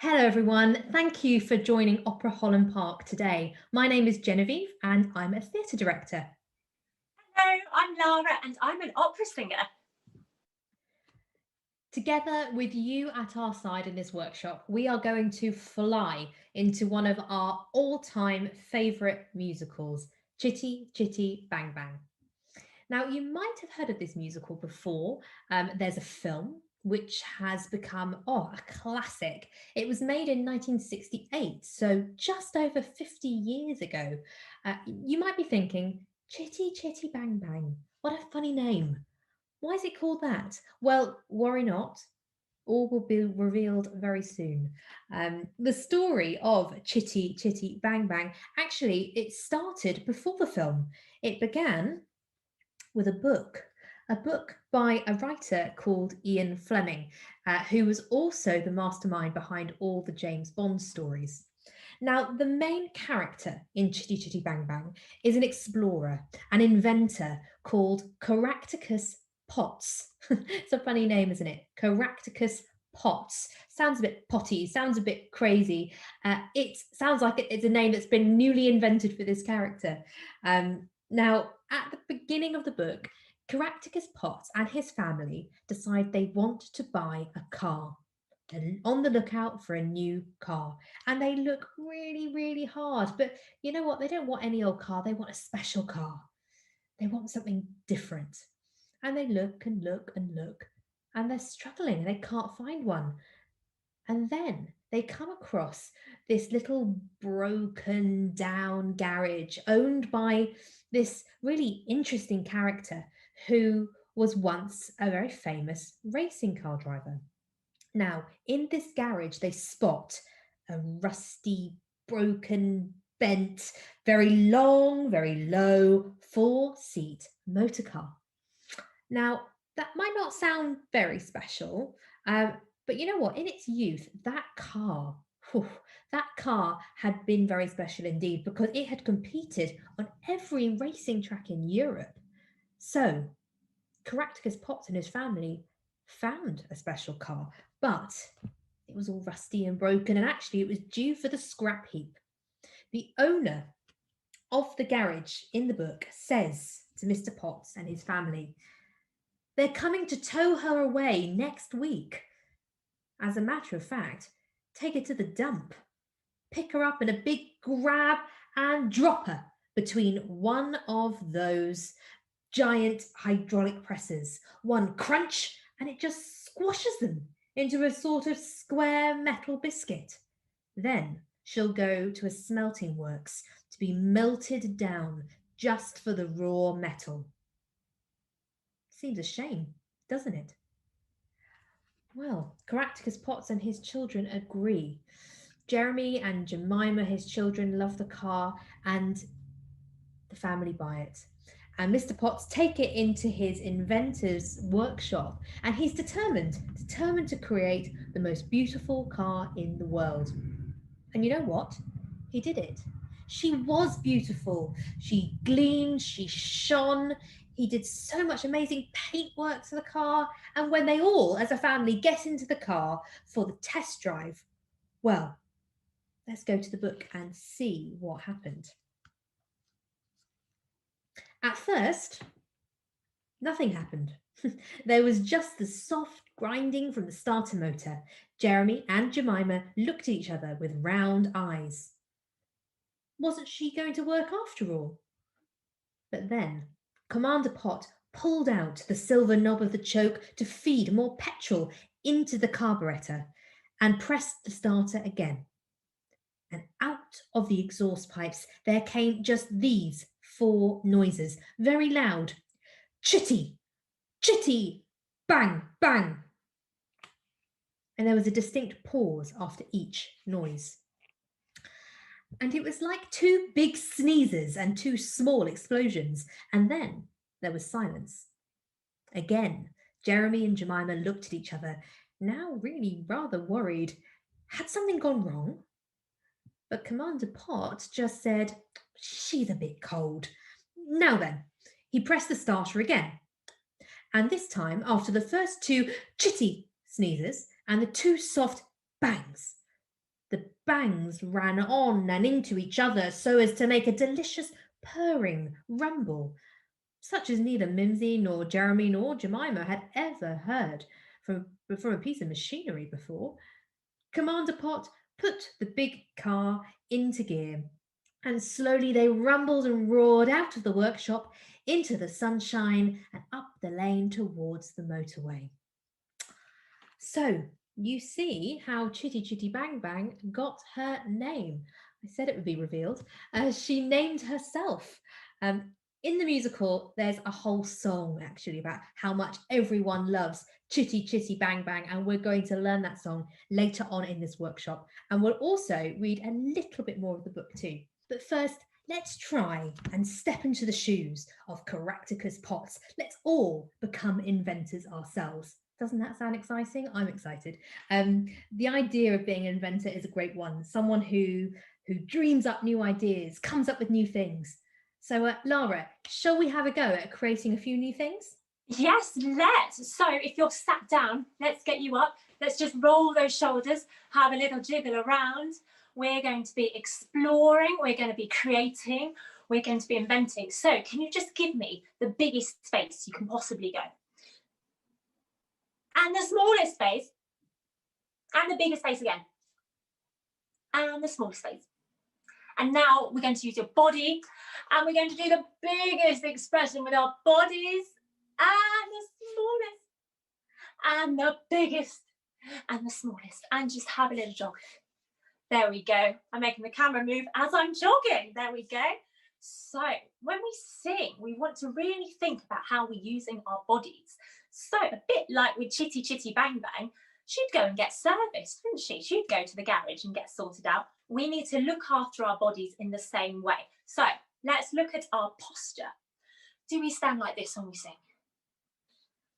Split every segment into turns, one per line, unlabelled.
Hello everyone, thank you for joining Opera Holland Park today. My name is Genevieve and I'm a theatre director.
Hello, I'm Lara and I'm an opera singer.
Together with you at our side in this workshop, we are going to fly into one of our all-time favourite musicals, Chitty Chitty Bang Bang. Now, you might have heard of this musical before. There's a film which has become, a classic. It was made in 1968, so just over 50 years ago. You might be thinking, Chitty Chitty Bang Bang, what a funny name. Why is it called that? Well, worry not. All will be revealed very soon. The story of Chitty Chitty Bang Bang, actually, it started before the film. It began with a book by a writer called Ian Fleming, who was also the mastermind behind all the James Bond stories. Now, the main character in Chitty Chitty Bang Bang is an explorer, an inventor called Caractacus Potts. It's a funny name, isn't it? Caractacus Potts. Sounds a bit potty, sounds a bit crazy. It sounds like it's a name that's been newly invented for this character. Now, at the beginning of the book, Caractacus Potts and his family decide they want to buy a car. They're on the lookout for a new car, and they look really, really hard. But you know what? They don't want any old car, they want a special car. They want something different. And they look and look and look, and they're struggling. They can't find one. And then they come across this little broken down garage owned by this really interesting character who was once a very famous racing car driver. Now, in this garage, they spot a rusty, broken, bent, very long, very low, four-seat motor car. Now, that might not sound very special, but you know what? In its youth, that car had been very special indeed because it had competed on every racing track in Europe. So, Caractacus Potts and his family found a special car, but it was all rusty and broken, and actually it was due for the scrap heap. The owner of the garage in the book says to Mr. Potts and his family, they're coming to tow her away next week. As a matter of fact, take her to the dump, pick her up in a big grab and drop her between one of those giant hydraulic presses. One crunch and it just squashes them into a sort of square metal biscuit. Then she'll go to a smelting works to be melted down just for the raw metal. Seems a shame, doesn't it? Well, Caractacus Potts and his children agree. Jeremy and Jemima, his children, love the car and the family buy it. And Mr. Potts take it into his inventor's workshop and he's determined to create the most beautiful car in the world. And you know what? He did it. She was beautiful. She gleamed, she shone. He did so much amazing paintwork to the car. And when they all, as a family, get into the car for the test drive, well, let's go to the book and see what happened. At first, nothing happened. There was just the soft grinding from the starter motor. Jeremy and Jemima looked at each other with round eyes. Wasn't she going to work after all? But then Commander Pot pulled out the silver knob of the choke to feed more petrol into the carburetor and pressed the starter again. And out of the exhaust pipes there came just these four noises, very loud. Chitty, chitty, bang, bang. And there was a distinct pause after each noise. And it was like two big sneezes and two small explosions. And then there was silence. Again, Jeremy and Jemima looked at each other, now really rather worried. Had something gone wrong? But Commander Pot just said, she's a bit cold. Now then, he pressed the starter again. And this time, after the first two chitty sneezes and the two soft bangs, The bangs ran on and into each other so as to make a delicious purring rumble, such as neither Mimsy nor Jeremy nor Jemima had ever heard from a piece of machinery before. Commander Pot put the big car into gear, and slowly they rumbled and roared out of the workshop into the sunshine and up the lane towards the motorway. So, you see how Chitty Chitty Bang Bang got her name. I said it would be revealed. She named herself. In the musical, there's a whole song actually about how much everyone loves Chitty Chitty Bang Bang, and we're going to learn that song later on in this workshop. And we'll also read a little bit more of the book too. But first, let's try and step into the shoes of Caractacus Potts. Let's all become inventors ourselves. Doesn't that sound exciting? I'm excited. The idea of being an inventor is a great one. Someone who dreams up new ideas, comes up with new things. So, Lara, shall we have a go at creating a few new things?
Yes, let's. So if you're sat down, let's get you up. Let's just roll those shoulders, have a little jiggle around. We're going to be exploring. We're going to be creating. We're going to be inventing. So can you just give me the biggest space you can possibly go? And the smallest space, and the biggest space again, and the smallest space. And now we're going to use your body, and we're going to do the biggest expression with our bodies, and the smallest, and the biggest, and the smallest, and just have a little jog. There we go. I'm making the camera move as I'm jogging. There we go. So when we sing, we want to really think about how we're using our bodies. So a bit like with Chitty Chitty Bang Bang, she'd go and get serviced, wouldn't she? She'd go to the garage and get sorted out. We need to look after our bodies in the same way. So let's look at our posture. Do we stand like this when we sing?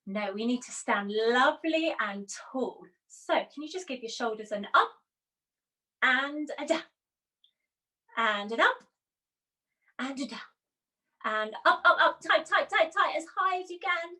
No, we need to stand lovely and tall. So can you just give your shoulders an up and a down, and an up and a down, and up, up, up, tight, tight, tight, tight, as high as you can,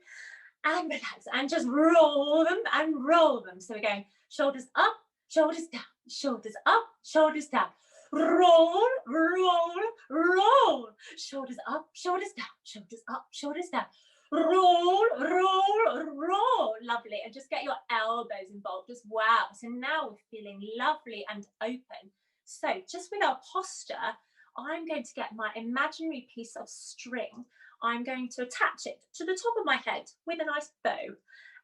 and relax, and just roll them and roll them. So we're going shoulders up, shoulders down, shoulders up, shoulders down, roll, roll, roll, shoulders up, shoulders down, shoulders up, shoulders down, roll, roll, roll. Lovely. And just get your elbows involved as well. So now we're feeling lovely and open. So just with our posture, I'm going to get my imaginary piece of string. I'm going to attach it to the top of my head with a nice bow,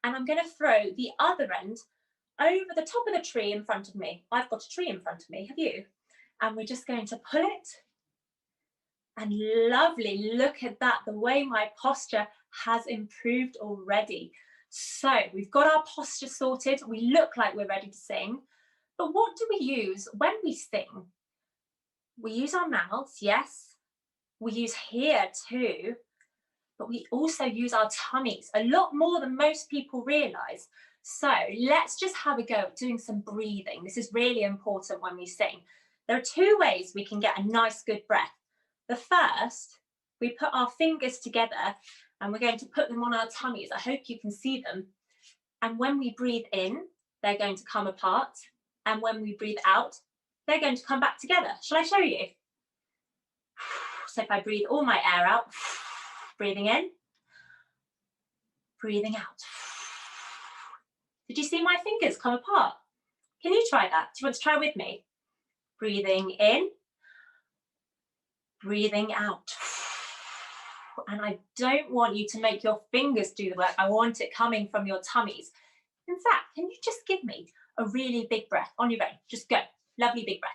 and I'm going to throw the other end over the top of the tree in front of me. I've got a tree in front of me, have you? And we're just going to pull it, and lovely, look at that, the way my posture has improved already. So we've got our posture sorted, we look like we're ready to sing, but what do we use when we sing? We use our mouths, yes, we use here too, but we also use our tummies a lot more than most people realise. So let's just have a go at doing some breathing. This is really important when we sing. There are two ways we can get a nice good breath. The first, we put our fingers together and we're going to put them on our tummies. I hope you can see them. And when we breathe in, they're going to come apart. And when we breathe out, they're going to come back together. Shall I show you? So if I breathe all my air out, breathing in, breathing out. Did you see my fingers come apart? Can you try that? Do you want to try with me? Breathing in, breathing out. And I don't want you to make your fingers do the work. I want it coming from your tummies. In fact, can you just give me a really big breath on your own? Just go. Lovely big breath.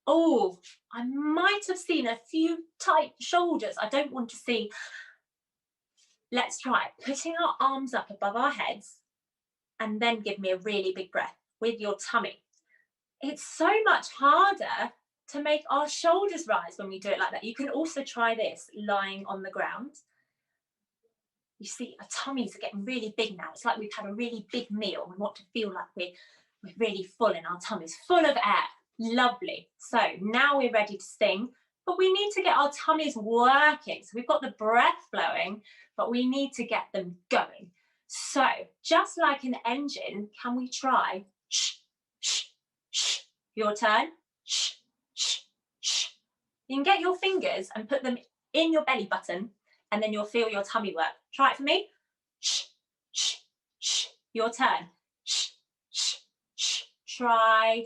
Oh, I might have seen a few tight shoulders. I don't want to see. Let's try it. Putting our arms up above our heads and then give me a really big breath with your tummy. It's so much harder to make our shoulders rise when we do it like that. You can also try this lying on the ground. You see, our tummies are getting really big now. It's like we've had a really big meal. We want to feel like we're really full in our tummies, full of air. Lovely. So now we're ready to sing, but we need to get our tummies working. So we've got the breath flowing, but we need to get them going. So just like an engine, can we try shh, shh, Your turn. Shh, shh, shh. You can get your fingers and put them in your belly button, and then you'll feel your tummy work. Try it for me. Shh, shh, shh. Your turn. Shh, shh, shh. Try.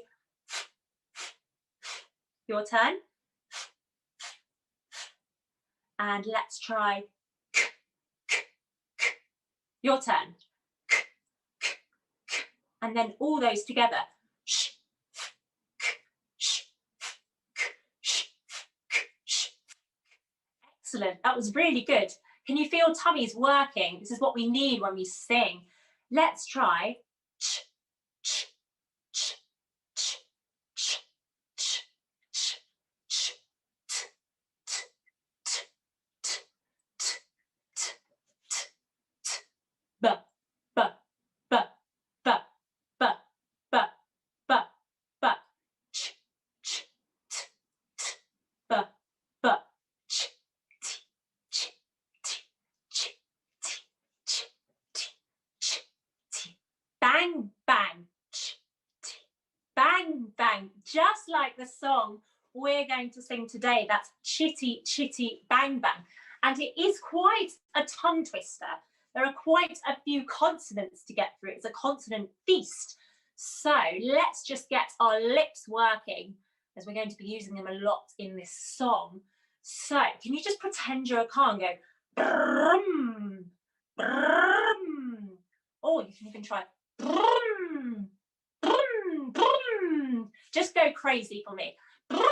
Your turn. And let's try. Your turn. And then all those together. Excellent. That was really good. Can you feel tummies working? This is what we need when we sing. Let's try. Bang, bang, bang, bang, just like the song we're going to sing today. That's Chitty Chitty Bang Bang. And it is quite a tongue twister. There are quite a few consonants to get through. It's a consonant feast. So let's just get our lips working, as we're going to be using them a lot in this song. So can you just pretend you're a car and go brum, brum. Or you can even try brum, brum, brum. Just go crazy for me. Brum,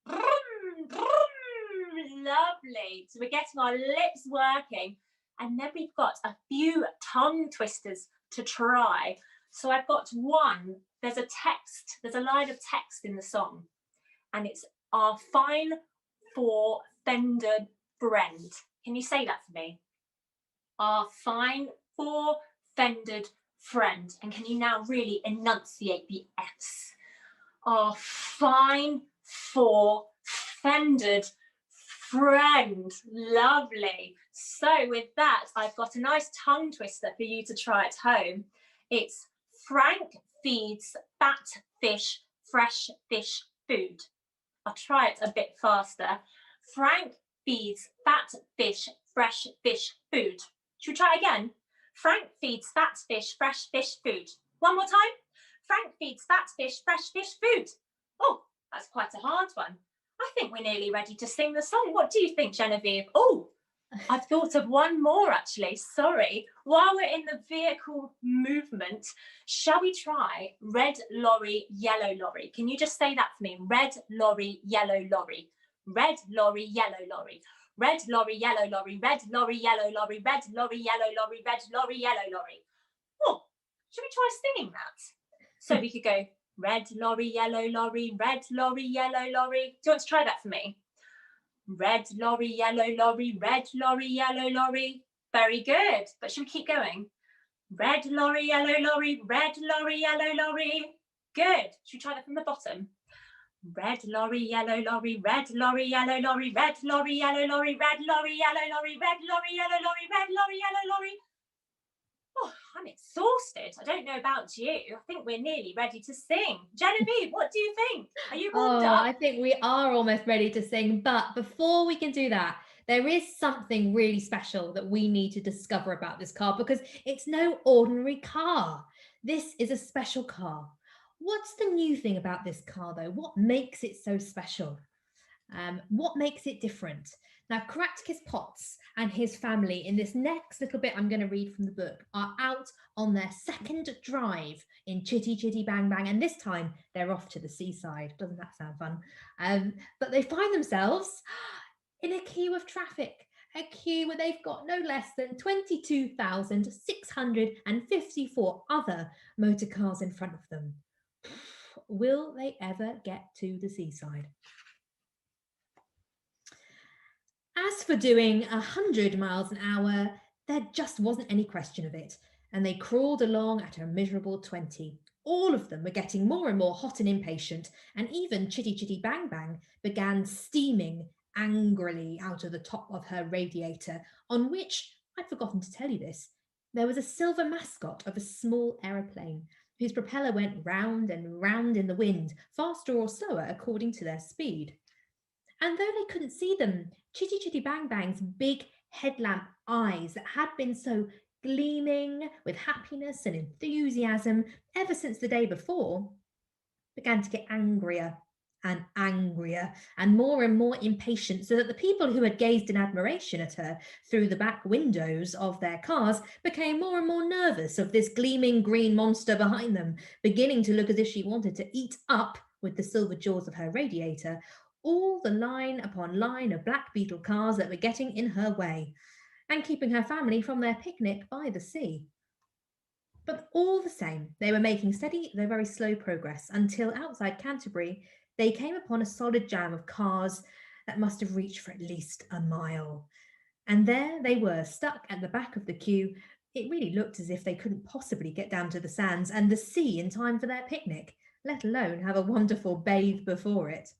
brum, brum. Lovely. So we're getting our lips working, and then we've got a few tongue twisters to try. So I've got one. There's a text. There's a line of text in the song, and it's our fine four-fendered friend. Can you say that for me? Our fine four-fendered friend. And can you now really enunciate the F's? Our fine four-fendered friend. Lovely. So with that, I've got a nice tongue twister for you to try at home. It's Frank feeds fat fish fresh fish food. I'll try it a bit faster. Frank feeds fat fish fresh fish food. Should we try again? Frank feeds fat fish fresh fish food. One more time. Frank feeds fat fish fresh fish food. Oh, that's quite a hard one. I think we're nearly ready to sing the song. What do you think, Genevieve? Oh, I've thought of one more actually. Sorry. While we're in the vehicle movement, shall we try red lorry, yellow lorry? Can you just say that for me? Red lorry, yellow lorry. Red lorry, yellow lorry. Red lorry, yellow lorry. Red lorry, yellow lorry. Red lorry, yellow lorry. Red lorry, yellow lorry. Oh, should we try singing that? So we could go red lorry, yellow lorry. Red lorry, yellow lorry. Do you want to try that for me? Red lorry, yellow lorry, red lorry, yellow lorry. Very good. But should we keep going? Red lorry, yellow lorry, red lorry, yellow lorry. Good. Should we try that from the bottom? Red lorry, yellow lorry, red lorry, yellow lorry, red lorry, yellow lorry, red lorry, yellow lorry, red lorry, yellow lorry, red lorry, yellow lorry. Oh, I'm exhausted. I don't know about you. I think we're nearly ready to sing. Genevieve, what do you think? Are you warmed up?
I think we are almost ready to sing. But before we can do that, there is something really special that we need to discover about this car, because it's no ordinary car. This is a special car. What's the new thing about this car, though? What makes it so special? What makes it different? Now, Karatkis Potts and his family, in this next little bit I'm going to read from the book, are out on their second drive in Chitty Chitty Bang Bang, and this time they're off to the seaside. Doesn't that sound fun? But they find themselves in a queue of traffic, a queue where they've got no less than 22,654 other motor cars in front of them. Will they ever get to the seaside? As for doing 100 miles an hour, there just wasn't any question of it, and they crawled along at a miserable 20. All of them were getting more and more hot and impatient, and even Chitty Chitty Bang Bang began steaming angrily out of the top of her radiator, on which, I'd forgotten to tell you this, there was a silver mascot of a small aeroplane whose propeller went round and round in the wind, faster or slower according to their speed. And though they couldn't see them, Chitty Chitty Bang Bang's big headlamp eyes that had been so gleaming with happiness and enthusiasm ever since the day before began to get angrier and angrier and more impatient, so that the people who had gazed in admiration at her through the back windows of their cars became more and more nervous of this gleaming green monster behind them, beginning to look as if she wanted to eat up, with the silver jaws of her radiator, all the line upon line of black beetle cars that were getting in her way and keeping her family from their picnic by the sea. But all the same, they were making steady though very slow progress until outside Canterbury they came upon a solid jam of cars that must have reached for at least a mile. And there they were, stuck at the back of the queue. It really looked as if they couldn't possibly get down to the sands and the sea in time for their picnic, let alone have a wonderful bathe before it.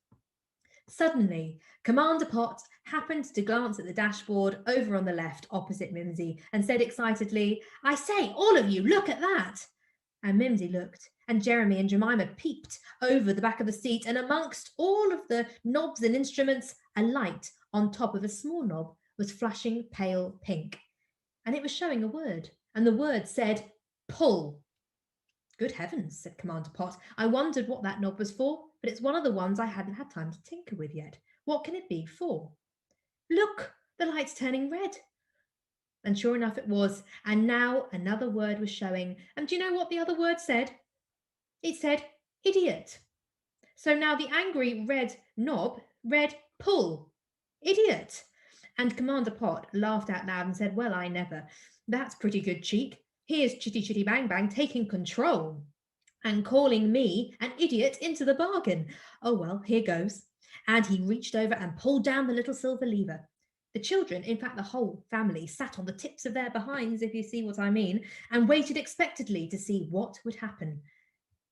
Suddenly, Commander Pot happened to glance at the dashboard over on the left opposite Mimsy and said excitedly, "I say, all of you, look at that!" And Mimsy looked, and Jeremy and Jemima peeped over the back of the seat, and amongst all of the knobs and instruments, a light on top of a small knob was flashing pale pink. And it was showing a word, and the word said, "Pull." "Good heavens," said Commander Pot. "I wondered what that knob was for, but it's one of the ones I hadn't had time to tinker with yet. What can it be for?" "Look, the light's turning red." And sure enough it was, and now another word was showing. And do you know what the other word said? It said idiot. So now the angry red knob read pull, idiot. And Commander Pot laughed out loud and said, "Well, I never. That's pretty good cheek. Here's Chitty Chitty Bang Bang taking control and calling me an idiot into the bargain. Oh, well, here goes." And he reached over and pulled down the little silver lever. The children, in fact, the whole family, sat on the tips of their behinds, if you see what I mean, and waited expectantly to see what would happen.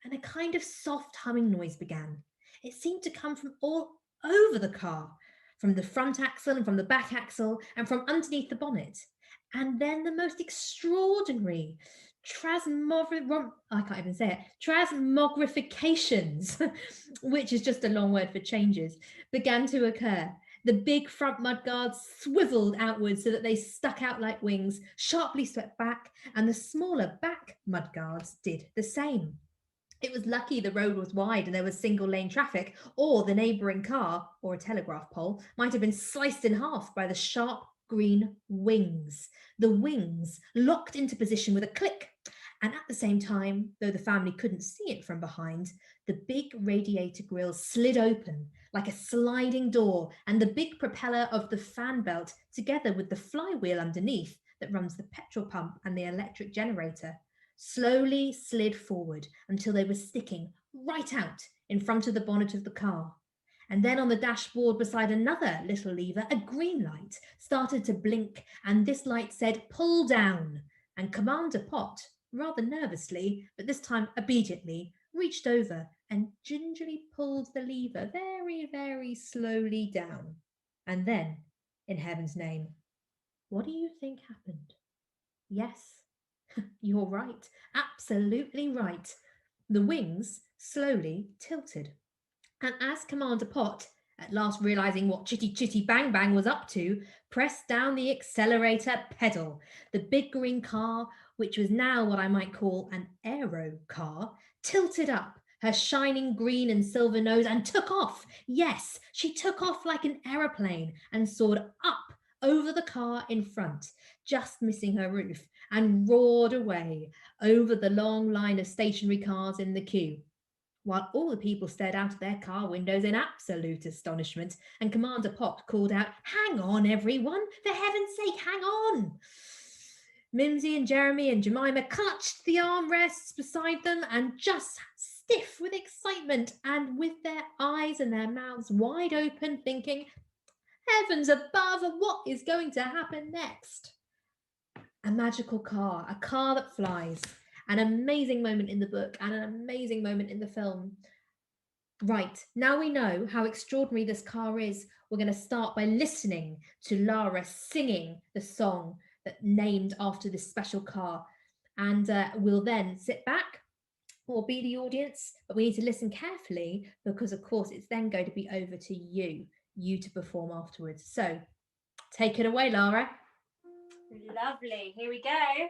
And a kind of soft humming noise began. It seemed to come from all over the car, from the front axle and from the back axle and from underneath the bonnet. And then the most extraordinary transmogrifications, which is just a long word for changes, began to occur. The big front mudguards swiveled outwards so that they stuck out like wings, sharply swept back, and the smaller back mudguards did the same. It was lucky the road was wide and there was single lane traffic, or the neighbouring car, or a telegraph pole, might have been sliced in half by the sharp green wings. The wings locked into position with a click, and at the same time, though the family couldn't see it from behind, the big radiator grille slid open like a sliding door, and the big propeller of the fan belt, together with the flywheel underneath that runs the petrol pump and the electric generator, slowly slid forward until they were sticking right out in front of the bonnet of the car. And then on the dashboard beside another little lever, a green light started to blink, and this light said, "Pull down." And Commander Pot, rather nervously, but this time obediently, reached over and gingerly pulled the lever very, very slowly down. And then, in heaven's name, what do you think happened? Yes, you're right, absolutely right. The wings slowly tilted. And as Commander Pot, at last realising what Chitty Chitty Bang Bang was up to, pressed down the accelerator pedal, the big green car, which was now what I might call an aero car, tilted up her shining green and silver nose and took off. Yes, she took off like an aeroplane and soared up over the car in front, just missing her roof, and roared away over the long line of stationary cars in the queue, while all the people stared out of their car windows in absolute astonishment, and Commander Pot called out, "Hang on, everyone! For heaven's sake, hang on!" Mimsy and Jeremy and Jemima clutched the armrests beside them and just sat stiff with excitement and with their eyes and their mouths wide open, thinking, "Heavens above, what is going to happen next?" A magical car, a car that flies. An amazing moment in the book and an amazing moment in the film. Right, now we know how extraordinary this car is, we're going to start by listening to Lara singing the song that named after this special car. And we'll then sit back, or be the audience, but we need to listen carefully because, of course, it's then going to be over to you to perform afterwards. So take it away, Lara.
Lovely. Here we go.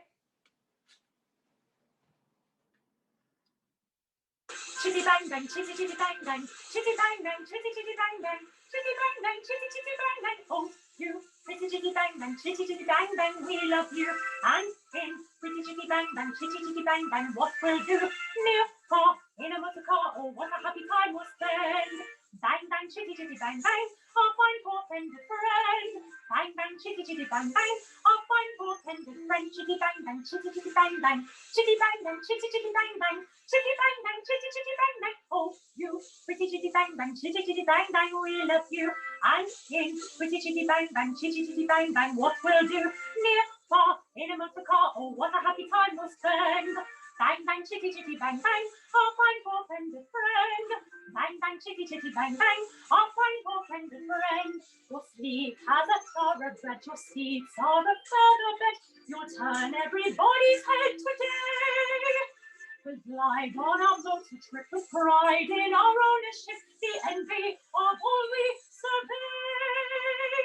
Chitty bang bang, chitty chitty bang bang, chitty bang bang, chitty chitty bang bang, chitty bang bang, chitty chitty bang bang. Oh, you pretty chitty bang bang, chitty chitty bang bang, we love you. And in pretty chitty bang bang, chitty chitty bang bang, what we'll do? Near, far, in a motor car, oh what a happy time we'll spend. Bang bang, chitty chitty bang bang, our fine poor tender friend. Bang bang, chitty chitty bang bang, our fine poor tender friend. Chitty bang bang, chitty chitty bang bang, chitty bang bang, chitty chitty bang bang, chitty bang bang, chitty chitty bang bang. Oh, you pretty chitty bang bang, chitty chitty bang bang, we love you. And in pretty chitty bang bang, chitty chitty bang bang, what we'll do? Near, far, in a motor car, oh what a happy time we'll spend. Bang bang, chitty chitty bang bang, our fine poor tender friend. Bang bang, chitty chitty bang bang, our fine poor tender friend. Your sleep has a thoroughbred, your seats are a feather bed. You'll turn everybody's head today. We'll glide on our motor trip with pride in our ownership, the envy of all we survey.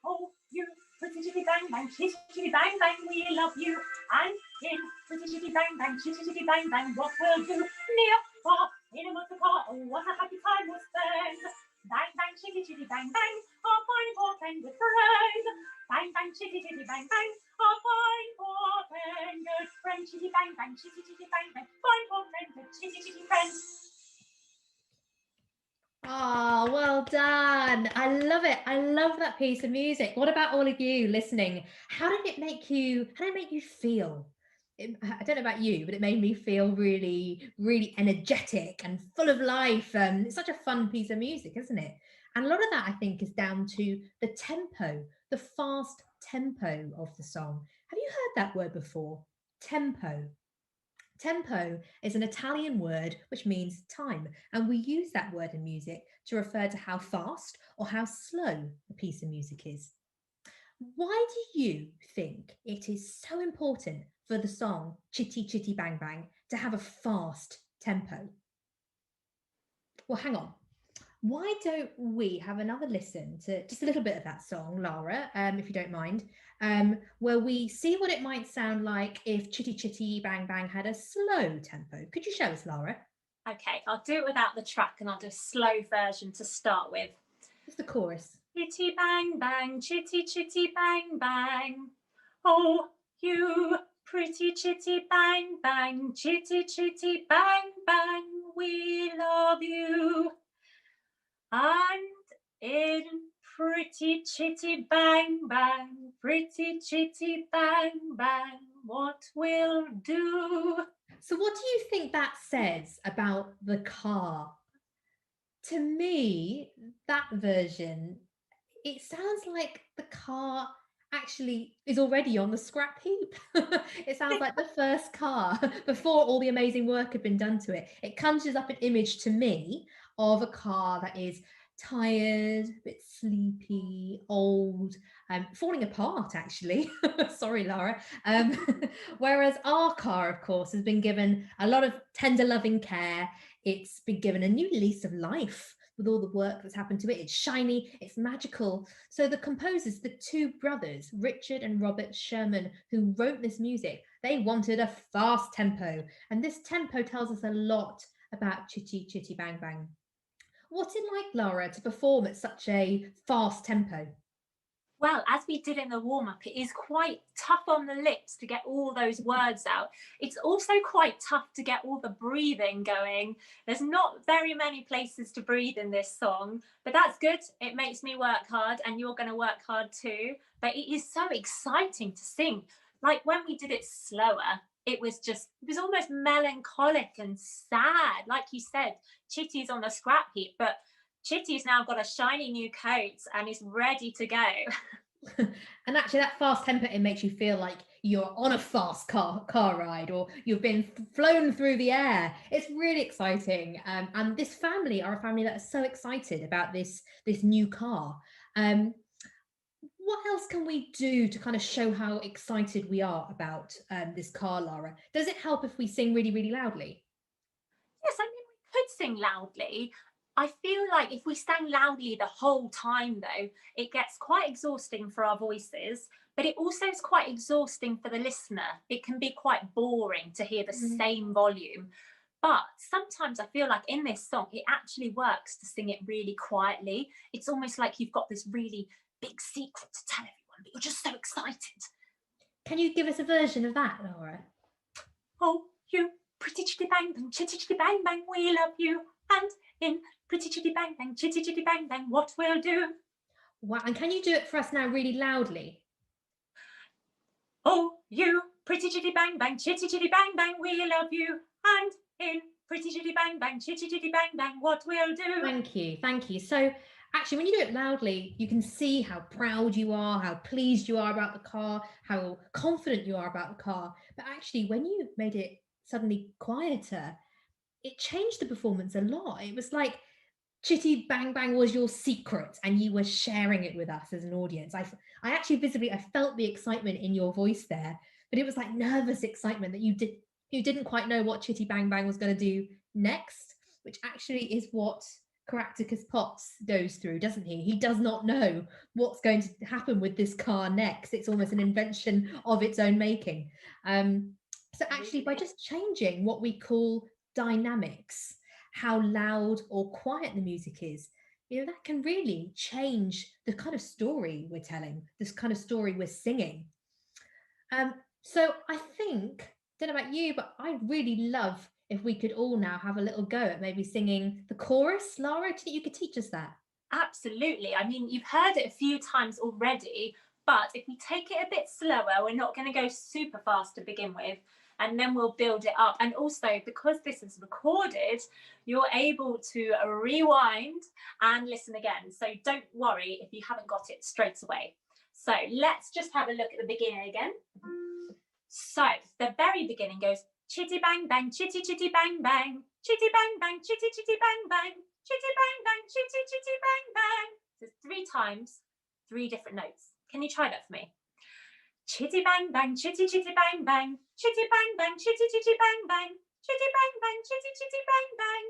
Oh, you pretty chitty bang bang, chitty chitty bang bang, we love you. And in pretty chitty bang bang, chitty chitty bang bang, what we'll do? Near, far, in a motor car, oh what a happy time we'll spend. Bang bang, chitty chitty bang bang, our fine poor tender friend. Bang bang, chitty chitty bang bang, our fine poor tender friend. Chitty bang bang, chitty chitty bang bang, fine poor tender, chitty chitty friend.
Oh, well done. I love it. I love that piece of music. What about all of you listening? How did it make you feel? I don't know about you, but it made me feel really, really energetic and full of life. It's such a fun piece of music, isn't it? And a lot of that, I think, is down to the tempo, the fast tempo of the song. Have you heard that word before? Tempo. Tempo is an Italian word which means time, and we use that word in music to refer to how fast or how slow a piece of music is. Why do you think it is so important for the song Chitty Chitty Bang Bang to have a fast tempo? Well, hang on. Why don't we have another listen to just a little bit of that song, Lara, if you don't mind, where we see what it might sound like if Chitty Chitty Bang Bang had a slow tempo. Could you show us, Lara?
Okay, I'll do it without the track and I'll do a slow version to start with.
Just the chorus.
Chitty bang bang, chitty chitty bang bang. Oh, you pretty chitty bang bang, chitty chitty bang bang, we love you. And in pretty chitty bang bang, pretty chitty bang bang, what we'll do?
So what do you think that says about the car? To me, that version, it sounds like the car actually is already on the scrap heap. It sounds like the first car before all the amazing work had been done to it. It conjures up an image to me of a car that is tired, a bit sleepy, old, falling apart actually. Sorry, Lara. Whereas our car, of course, has been given a lot of tender loving care. It's been given a new lease of life with all the work that's happened to it. It's shiny, it's magical. So the composers, the two brothers, Richard and Robert Sherman, who wrote this music, they wanted a fast tempo. And this tempo tells us a lot about Chitty Chitty Bang Bang. What's it like, Lara, to perform at such a fast tempo?
Well, as we did in the warm-up, it is quite tough on the lips to get all those words out. It's also quite tough to get all the breathing going. There's not very many places to breathe in this song, but that's good. It makes me work hard, and you're going to work hard too. But it is so exciting to sing. Like when we did it slower, it was almost melancholic and sad. Like you said, Chitty's on the scrap heap, but Chitty's now got a shiny new coat and is ready to go.
And actually that fast tempo, it makes you feel like you're on a fast car ride, or you've been flown through the air. It's really exciting. And this family are a family that are so excited about this new car. What else can we do to kind of show how excited we are about this car, Lara? Does it help if we sing really, really loudly?
Yes, I mean, we could sing loudly. I feel like if we sang loudly the whole time, though, it gets quite exhausting for our voices, but it also is quite exhausting for the listener. It can be quite boring to hear the same volume. But sometimes I feel like in this song, it actually works to sing it really quietly. It's almost like you've got this really big secret to tell everyone, but you're just so excited.
Can you give us a version of that, Lara?
Oh, you pretty chitty bang bang, chitty chitty bang bang, we love you. And in pretty chitty bang bang, chitty chitty bang bang, what we'll do.
Wow, and can you do it for us now really loudly?
Oh, you pretty chitty bang bang, chitty chitty bang bang, we love you. And in pretty chitty bang bang, chitty chitty bang bang, what we'll do.
Thank you, thank you. So actually, when you do it loudly, you can see how proud you are, how pleased you are about the car, how confident you are about the car. But actually, when you made it suddenly quieter, it changed the performance a lot. It was like Chitty Bang Bang was your secret and you were sharing it with us as an audience. I actually visibly, I felt the excitement in your voice there, but it was like nervous excitement that you didn't quite know what Chitty Bang Bang was going to do next, which actually is what Caractacus Potts goes through, doesn't he? He does not know what's going to happen with this car next. It's almost an invention of its own making. So actually, by just changing what we call dynamics, how loud or quiet the music is, that can really change the kind of story we're telling, this kind of story we're singing. So I think, don't know about you, but I'd really love if we could all now have a little go at maybe singing the chorus. Lara, do you think you could teach us that?
Absolutely. I mean, you've heard it a few times already, but if we take it a bit slower, we're not going to go super fast to begin with, and then we'll build it up. And also, because this is recorded, you're able to rewind and listen again. So don't worry if you haven't got it straight away. So let's just have a look at the beginning again. So the very beginning goes, chitty bang bang, chitty chitty bang bang, chitty bang bang, chitty chitty bang bang, chitty bang bang, chitty chitty bang bang. So 3 times, 3 different notes. Can you try that for me? Chitty bang bang, chitty chitty bang bang, chitty bang bang, chitty chitty bang bang, chitty bang bang, chitty chitty bang bang.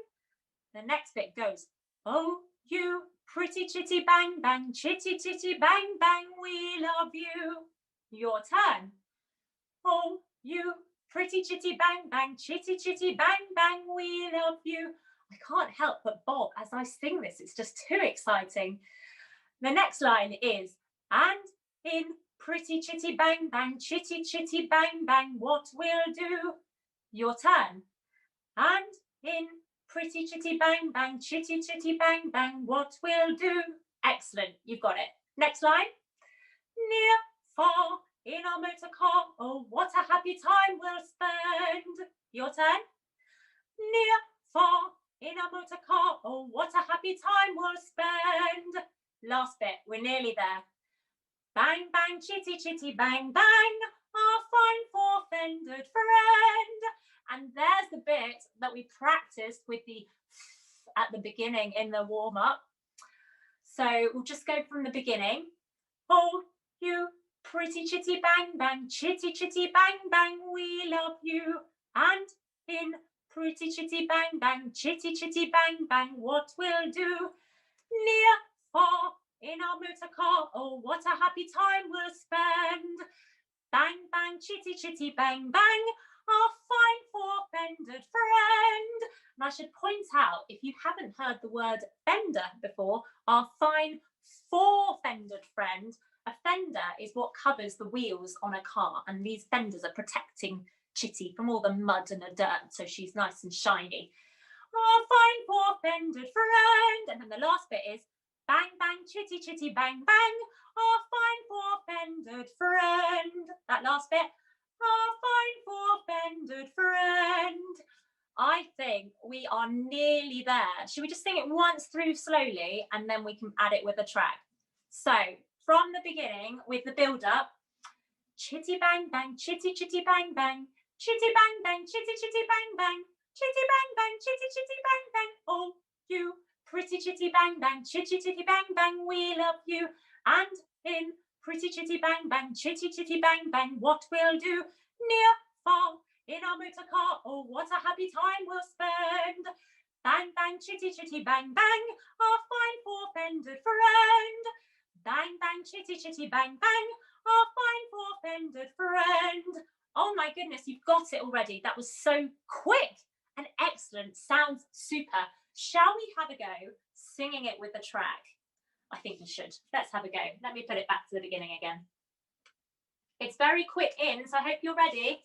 The next bit goes, oh, you pretty chitty bang bang, chitty chitty bang bang, we love you. Your turn. Oh, you pretty chitty bang bang, chitty chitty bang bang, we love you. I can't help but bob as I sing this. It's just too exciting. The next line is, and in pretty chitty bang bang, chitty chitty bang bang, what we'll do. Your turn. And in pretty chitty bang bang, chitty chitty bang bang, what we'll do. Excellent, you've got it. Next line. Near, far, in our motor car, oh, what a happy time we'll spend. Your turn. Near, far, in our motor car, oh, what a happy time we'll spend. Last bit, we're nearly there. Bang, bang, chitty, chitty, bang, bang, our fine four-fendered friend. And there's the bit that we practiced with the at the beginning in the warm-up. So we'll just go from the beginning. Oh, you pretty chitty bang bang, chitty chitty bang bang, we love you. And in pretty chitty bang bang, chitty chitty bang bang, what we'll do. Near, far, in our motor car, oh, what a happy time we'll spend. Bang bang, chitty chitty bang bang, our fine four-fendered friend. And I should point out, if you haven't heard the word fender before, our fine four-fendered friend. A fender is what covers the wheels on a car, and these fenders are protecting Chitty from all the mud and the dirt, so she's nice and shiny. Our fine four-fendered friend. And then the last bit is bang bang, chitty chitty bang bang, our fine four-fendered friend. That last bit, our fine four-fendered friend. I think we are nearly there. Should we just sing it once through slowly, and then we can add it with a track? So from the beginning with the build up, chitty bang bang, chitty chitty bang bang, chitty bang bang, chitty chitty bang bang, chitty bang bang, chitty chitty bang bang. Oh, you pretty chitty bang bang, chitty chitty bang bang, we love you. And in pretty chitty bang bang, chitty chitty bang bang, what we'll do. Near, far, in our motor car, oh, what a happy time we'll spend. bang, chitty chitty bang bang, our fine four-fended friend. Bang bang, chitty chitty bang bang, our fine four-fended friend. Oh my goodness, you've got it already. That was so quick and excellent. Sounds super. Shall we have a go singing it with the track? I think we should. Let's have a go. Let me put it back to the beginning again. It's very quick in, so I hope you're ready.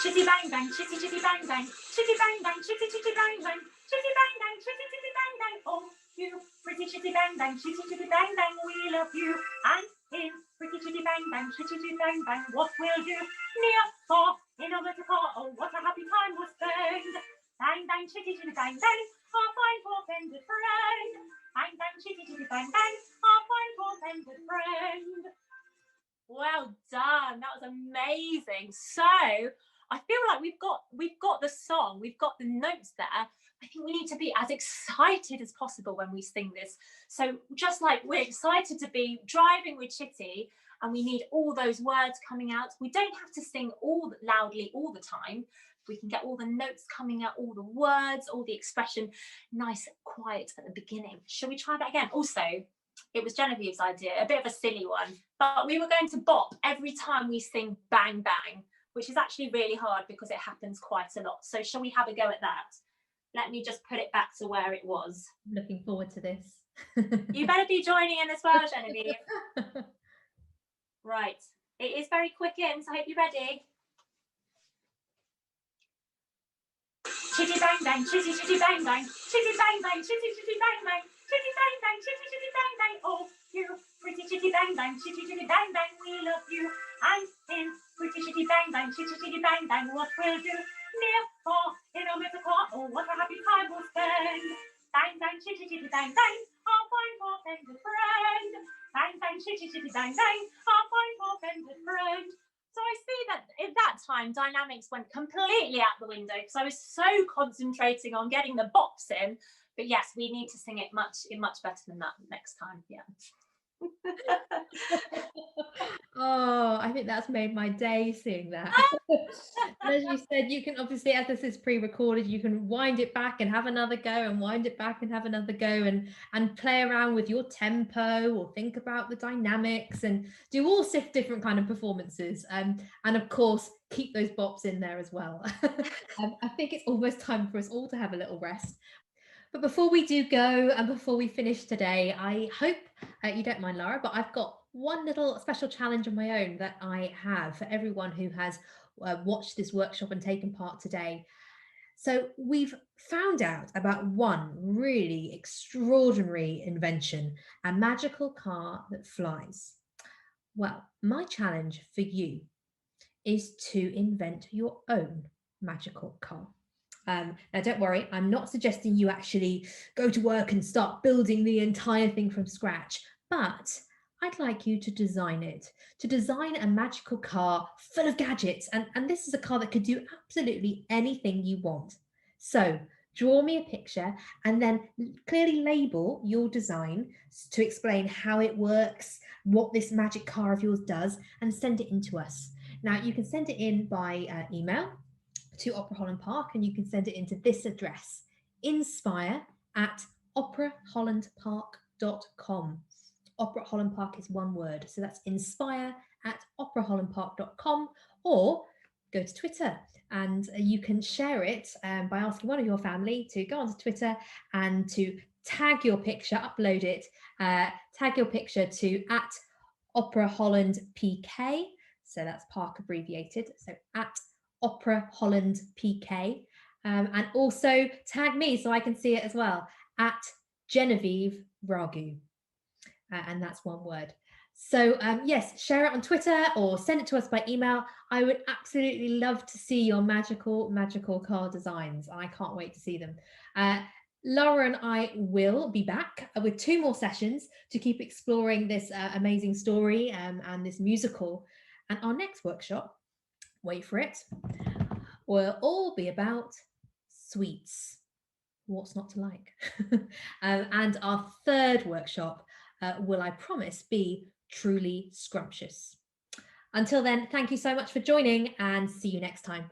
Chitty bang bang, chitty chitty bang bang, chitty bang bang, chitty chitty bang bang, chitty bang bang, chitty chitty bang bang. Oh, you pretty chitty bang bang, chitty chitty bang bang, we love you. And in pretty chitty bang bang, chitty chitty bang bang, what we'll do? Near, far, in a motor car, oh what a happy time we'll spend. Bang bang, chitty chitty bang bang, our fine four-fended friend. Bang bang, chitty chitty bang bang, our fine four-fended friend. Well done, that was amazing. So I feel like we've got the song, we've got the notes there. I think we need to be as excited as possible when we sing this. So just like we're excited to be driving with Chitty and we need all those words coming out, we don't have to sing all loudly all the time. We can get all the notes coming out, all the words, all the expression, nice quiet at the beginning. Shall we try that again? Also, it was Genevieve's idea, a bit of a silly one, but we were going to bop every time we sing bang bang, which is actually really hard because it happens quite a lot. So shall we have a go at that? Let me just put it back to where it was.
Looking forward to this.
You better be joining in as well, Genevieve. Right, it is very quick in, so I hope you're ready. Chitty bang bang, chitty chitty bang bang, chitty bang bang, chitty chitty bang bang, chitty bang bang, chitty chitty bang bang. Oh, you pretty chitty bang bang, chitty chitty bang bang, we love you. And in pretty chitty bang bang, chitty chitty bang bang, what we'll do? Near, far, in a motor car, oh what a happy time we'll spend. Bang bang, chitty chitty bang bang, our fine four-fended friend. Bang bang, chitty chitty bang bang, our fine four-fended friend. So I see that at that time, dynamics went completely out the window because I was so concentrating on getting the bops in. But yes, we need to sing it much better than that next time. Yeah.
Oh, I think that's made my day seeing that. And as you said, you can obviously, as this is pre-recorded, you can wind it back and have another go and wind it back and have another go and play around with your tempo or think about the dynamics and do all different kind of performances. And of course, keep those bops in there as well. I think it's almost time for us all to have a little rest. But before we do go and before we finish today, I hope you don't mind, Lara, but I've got one little special challenge of my own that I have for everyone who has watched this workshop and taken part today. So we've found out about one really extraordinary invention, a magical car that flies. Well, my challenge for you is to invent your own magical car. Now, don't worry, I'm not suggesting you actually go to work and start building the entire thing from scratch, but I'd like you to design it, to design a magical car full of gadgets. And this is a car that could do absolutely anything you want. So draw me a picture and then clearly label your design to explain how it works, what this magic car of yours does, and send it in to us. Now, you can send it in by email to Opera Holland Park, and you can send it into this address, inspire@operahollandpark.com. Opera Holland Park is one word, so that's inspire@operahollandpark.com, or go to Twitter and you can share it by asking one of your family to go onto Twitter and to tag your picture, upload it, tag your picture to @OperaHollandPK, so that's Park abbreviated, so @OperaHollandPK, and also tag me so I can see it as well, @Genevieve Raghu, and that's one word. So yes, share it on Twitter or send it to us by email. I would absolutely love to see your magical car designs. I can't wait to see them. Lara and I will be back with 2 more sessions to keep exploring this amazing story and this musical. And our next workshop, wait for it, will all be about sweets. What's not to like? And our 3rd workshop will, I promise, be truly scrumptious. Until then, thank you so much for joining and see you next time.